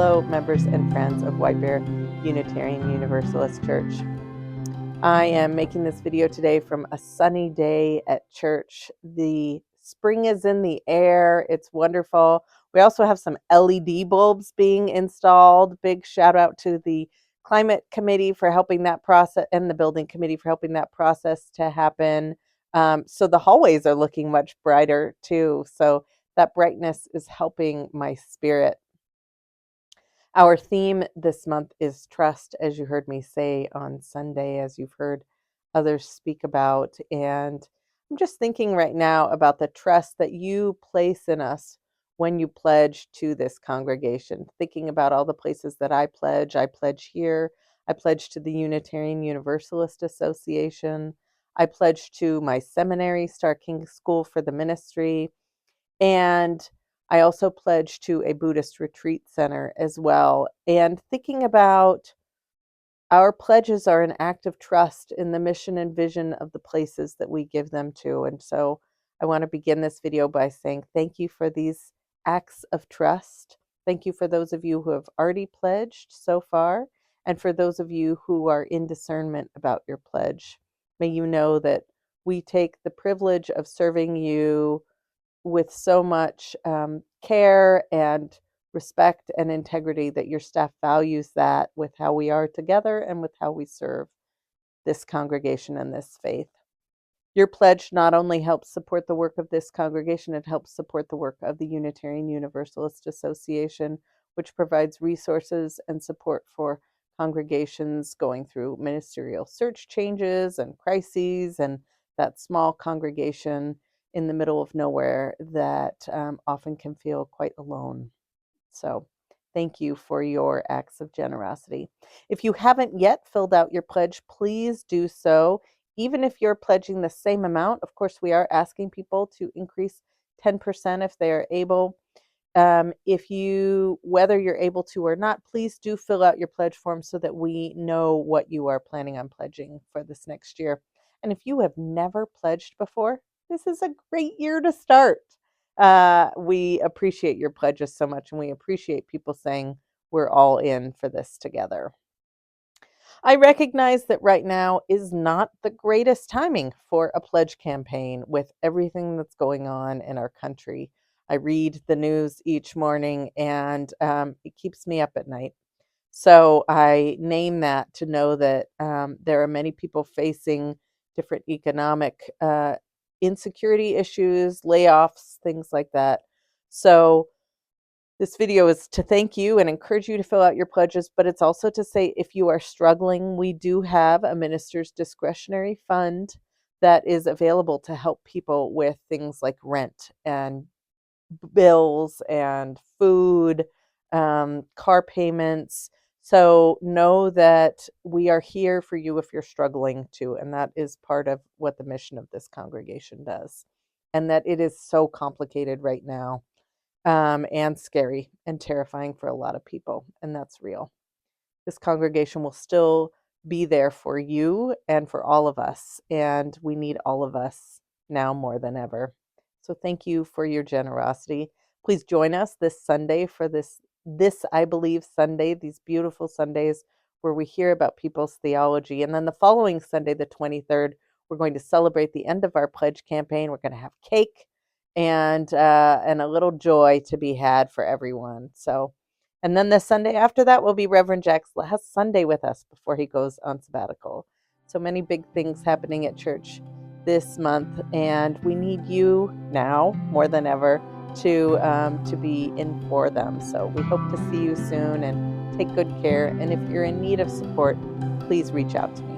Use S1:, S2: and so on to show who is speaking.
S1: Hello, members and friends of White Bear Unitarian Universalist Church. I am making this video today from a sunny day at church. The spring is in the air. It's wonderful. We also have some LED bulbs being installed. Big shout out to the climate committee for helping that process and the building committee for helping that process to happen. So the hallways are looking much brighter too. So that brightness is helping my spirit. Our theme this month is trust, as you heard me say on Sunday, as you've heard others speak about. And I'm just thinking right now about the trust that you place in us when you pledge to this congregation. Thinking about all the places that I pledge here. I pledge to the Unitarian Universalist Association. I pledge to my seminary, Star King School for the Ministry. And I also pledged to a Buddhist retreat center as well. And thinking about our pledges are an act of trust in the mission and vision of the places that we give them to. And so I want to begin this video by saying thank you for these acts of trust. Thank you for those of you who have already pledged so far, and for those of you who are in discernment about your pledge. May you know that we take the privilege of serving you with so much care and respect and integrity that your staff values that with how we are together and with how we serve this congregation and this faith. Your pledge not only helps support the work of this congregation, it helps support the work of the Unitarian Universalist Association, which provides resources and support for congregations going through ministerial search changes and crises, and that small congregation in the middle of nowhere that often can feel quite alone. So thank you for your acts of generosity. If you haven't yet filled out your pledge, please do so. Even if you're pledging the same amount, of course, we are asking people to increase 10% if they are able. Whether you're able to or not, please do fill out your pledge form so that we know what you are planning on pledging for this next year. And if you have never pledged before, this is a great year to start. We appreciate your pledges so much, and we appreciate people saying we're all in for this together. I recognize that right now is not the greatest timing for a pledge campaign with everything that's going on in our country. I read the news each morning, and it keeps me up at night. So I name that to know that there are many people facing different economic insecurity issues, layoffs, things like that. So this video is to thank you and encourage you to fill out your pledges, but it's also to say if you are struggling, we do have a minister's discretionary fund that is available to help people with things like rent and bills and food, car payments. So know that we are here for you if you're struggling too. And that is part of what the mission of this congregation does. And that it is so complicated right now, and scary and terrifying for a lot of people. And that's real. This congregation will still be there for you and for all of us. And we need all of us now more than ever. So thank you for your generosity. Please join us this Sunday for this I Believe Sunday, these beautiful Sundays where we hear about people's theology. And then the following Sunday, the 23rd, we're going to celebrate the end of our pledge campaign. We're going to have cake and a little joy to be had for everyone. So, and then the Sunday after that will be Reverend Jack's last Sunday with us before he goes on sabbatical. So many big things happening at church this month, and we need you now more than ever to be in for them. So we hope to see you soon, and take good care. And if you're in need of support, please reach out to me.